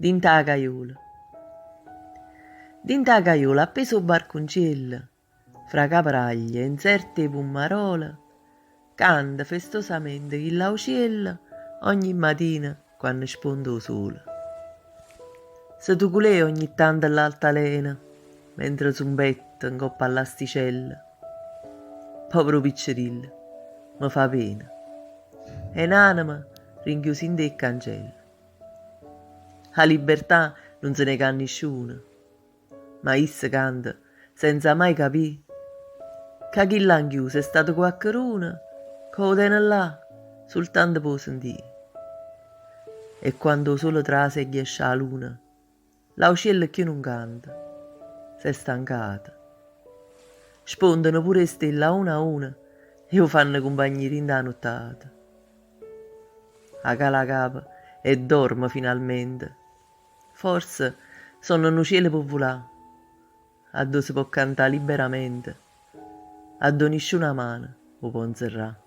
Dinta caiola. Dinta caiola, appeso barconcella, fra capraglie, incerte pummarola, canta festosamente il lauciella ogni mattina quando sponde il sole. Se tu culè ogni tanto all'altalena, mentre zumbetta in coppa all'asticella. Povero piccirillo, mi fa pena. E un'anima rinchiusa in te cancella. La libertà non se ne ca nessuno, ma issa canta senza mai capire che chi l'ha chiusa è stato qualcuno che lo tiene là soltanto per sentire. E quando solo trase gli esce la luna, l'aucella che non canta, si è stancata. Spondono pure stelle a una e lo fanno compagnia in da nottata. A cala capa e dorme finalmente. Forse sono un cielo per volare, a dove si può cantare liberamente, a dove nessuna mano lo può inserrare.